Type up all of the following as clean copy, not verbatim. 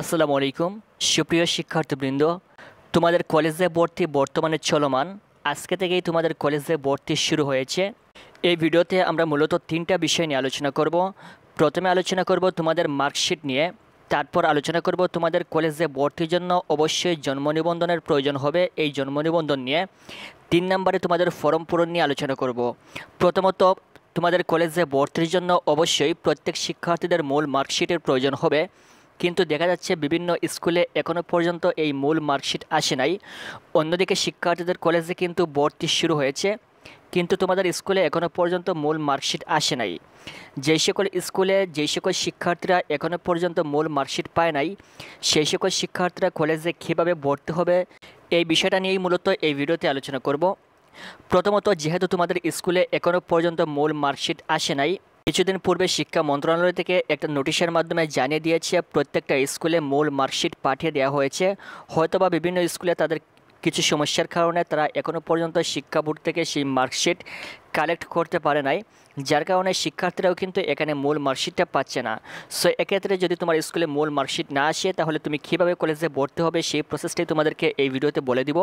আসসালামু আলাইকুম সুপ্রিয় শিক্ষার্থীবৃন্দ, তোমাদের কলেজে ভর্তি বর্তমানে চলমান। আজকে থেকেই তোমাদের কলেজে ভর্তি শুরু হয়েছে। এই ভিডিওতে আমরা মূলত তিনটা বিষয় নিয়ে আলোচনা করব। প্রথমে আলোচনা করব তোমাদের মার্কশিট নিয়ে, তারপর আলোচনা করব তোমাদের কলেজে ভর্তির জন্য অবশ্যই জন্ম নিবন্ধনের প্রয়োজন হবে, এই জন্ম নিবন্ধন নিয়ে। 3 নম্বরে তোমাদের ফর্ম পূরণ নিয়ে আলোচনা করব। প্রথমত, তোমাদের কলেজে ভর্তির জন্য অবশ্যই প্রত্যেক শিক্ষার্থীদের মূল মার্কশিটের প্রয়োজন হবে, কিন্তু দেখা যাচ্ছে বিভিন্ন স্কুলে এখনও পর্যন্ত এই মূল মার্কশিট আসে নাই। অন্যদিকে শিক্ষার্থীদের কলেজে কিন্তু ভর্তি শুরু হয়েছে, কিন্তু তোমাদের স্কুলে এখনও পর্যন্ত মূল মার্কশিট আসে নাই। যেই সকল শিক্ষার্থীরা এখনও পর্যন্ত মূল মার্কশিট পায় নাই, সেই সকল শিক্ষার্থীরা কলেজে কীভাবে ভর্তি হবে এই বিষয়টা নিয়েই মূলত এই ভিডিওতে আলোচনা করব। প্রথমত, যেহেতু তোমাদের স্কুলে এখনও পর্যন্ত মূল মার্কশিট আসে নাই, কিছুদিন পূর্বে শিক্ষা মন্ত্রণালয় থেকে একটা নোটিশের মাধ্যমে জানিয়ে দিয়েছে প্রত্যেকটা স্কুলে মূল মার্কশিট পাঠিয়ে দেওয়া হয়েছে। হয়তোবা বিভিন্ন স্কুলে তাদের কিছু সমস্যার কারণে তারা এখনও পর্যন্ত শিক্ষা বোর্ড থেকে সেই মার্কশিট কালেক্ট করতে পারে নাই, যার কারণে শিক্ষার্থীরাও কিন্তু এখানে মূল মার্কশিটটা পাচ্ছে না। সো এক্ষেত্রে যদি তোমার স্কুলে মূল মার্কশিট না আসে, তাহলে তুমি কীভাবে কলেজে ভর্তি হবে সেই প্রসেসটাই তোমাদেরকে এই ভিডিওতে বলে দিব।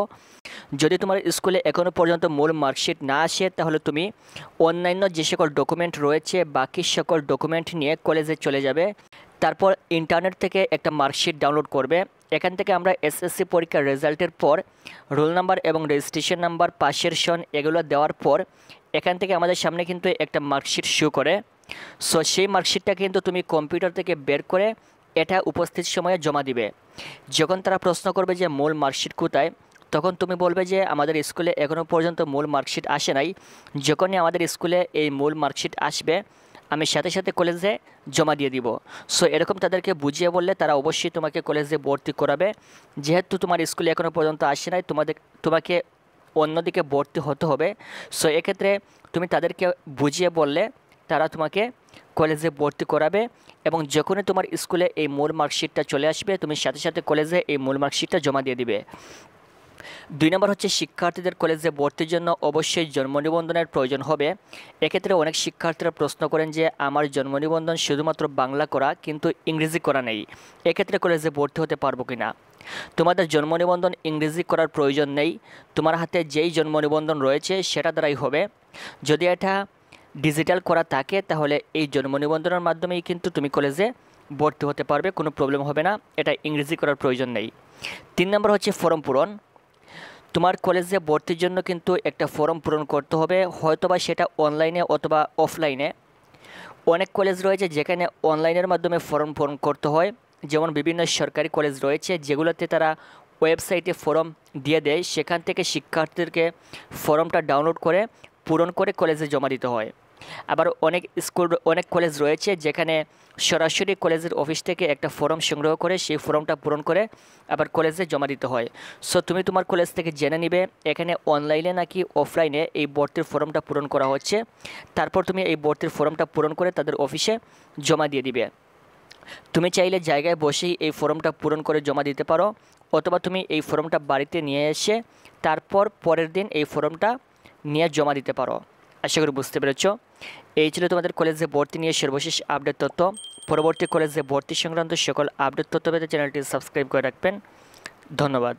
যদি তোমার স্কুলে এখনও পর্যন্ত মূল মার্কশিট না আসে, তাহলে তুমি অন্যান্য যে সকল ডকুমেন্ট রয়েছে বাকি সকল ডকুমেন্ট নিয়ে কলেজে চলে যাবে। তারপর ইন্টারনেট থেকে একটা মার্কশিট ডাউনলোড করবে। এখান থেকে আমরা এসএসসি পরীক্ষার রেজাল্টের পর রোল নাম্বার এবং রেজিস্ট্রেশন নাম্বার, পাশের সন এগুলো দেওয়ার পর এখান থেকে আমাদের সামনে কিন্তু একটা মার্কশিট শো করে। সো সেই মার্কশিটটা কিন্তু তুমি কম্পিউটার থেকে বের করে এটা উপস্থিত সময়ে জমা দিবে। যখন তারা প্রশ্ন করবে যে মূল মার্কশিট কোথায়, তখন তুমি বলবে যে আমাদের স্কুলে এখনও পর্যন্ত মূল মার্কশিট আসে নাই। যখনই আমাদের স্কুলে এই মূল মার্কশিট আসবে, আমি সাথে সাথে কলেজে জমা দিয়ে দিব। সো এরকম তাদেরকে বুঝিয়ে বললে তারা অবশ্যই তোমাকে কলেজে ভর্তি করাবে। যেহেতু তোমার স্কুলে এখনও পর্যন্ত আসে নাই, তোমাকে অন্যদিকে ভর্তি হতে হবে। সো এক্ষেত্রে তুমি তাদেরকে বুঝিয়ে বললে তারা তোমাকে কলেজে ভর্তি করাবে, এবং যখনই তোমার স্কুলে এই মূল মার্কশিটটা চলে আসবে, তুমি সাথে সাথে কলেজে এই মূল মার্কশিটটা জমা দিয়ে দিবে। 2 নম্বর হচ্ছে শিক্ষার্থীদের কলেজে ভর্তির জন্য অবশ্যই জন্ম নিবন্ধনের প্রয়োজন হবে। এক্ষেত্রে অনেক শিক্ষার্থীরা প্রশ্ন করেন যে আমার জন্ম নিবন্ধন শুধুমাত্র বাংলা করা, কিন্তু ইংরেজি করা নেই, এক্ষেত্রে কলেজে ভর্তি হতে পারবো কি না? তোমাদের জন্ম নিবন্ধন ইংরেজি করার প্রয়োজন নেই, তোমার হাতে যেই জন্ম নিবন্ধন রয়েছে সেটা দ্বারাই হবে। যদি এটা ডিজিটাল করা থাকে, তাহলে এই জন্ম নিবন্ধনের মাধ্যমেই কিন্তু তুমি কলেজে ভর্তি হতে পারবে, কোনো প্রবলেম হবে না, এটা ইংরেজি করার প্রয়োজন নেই। 3 নম্বর হচ্ছে ফর্ম পূরণ। তোমার কলেজে ভর্তির জন্য কিন্তু একটা ফর্ম পূরণ করতে হবে, হয়তোবা সেটা অনলাইনে অথবা অফলাইনে। অনেক কলেজ রয়েছে যেখানে অনলাইনের মাধ্যমে ফর্ম পূরণ করতে হয়, যেমন বিভিন্ন সরকারি কলেজ রয়েছে যেগুলোতে তারা ওয়েবসাইটে ফর্ম দিয়ে দেয়, সেখান থেকে শিক্ষার্থীদেরকে ফর্মটা ডাউনলোড করে পূরণ করে কলেজে জমা দিতে হয়। আবার অনেক কলেজ রয়েছে যেখানে সরাসরি কলেজের অফিস থেকে একটা ফর্ম সংগ্রহ করে সেই ফর্মটা পূরণ করে আবার কলেজে জমা দিতে হয়। সো তুমি তোমার কলেজ থেকে জেনে নিবে এখানে অনলাইনে নাকি অফলাইনে এই ভর্তির ফর্মটা পূরণ করা হচ্ছে। তারপর তুমি এই ভর্তির ফর্মটা পূরণ করে তাদের অফিসে জমা দিয়ে দিবে। তুমি চাইলে জায়গায় বসেই এই ফর্মটা পূরণ করে জমা দিতে পারো, অথবা তুমি এই ফর্মটা বাড়িতে নিয়ে এসে তারপর পরের দিন এই ফর্মটা নিয়ে জমা দিতে পারো। আশা করি বুঝতে পেরেছ। এই ছিল তোমাদের কলেজে ভর্তি নিয়ে সর্বশেষ আপডেট তথ্য। পরবর্তী কলেজে ভর্তি সংক্রান্ত সকল আপডেট তথ্য পেতে চ্যানেলটি সাবস্ক্রাইব করে রাখবেন। ধন্যবাদ।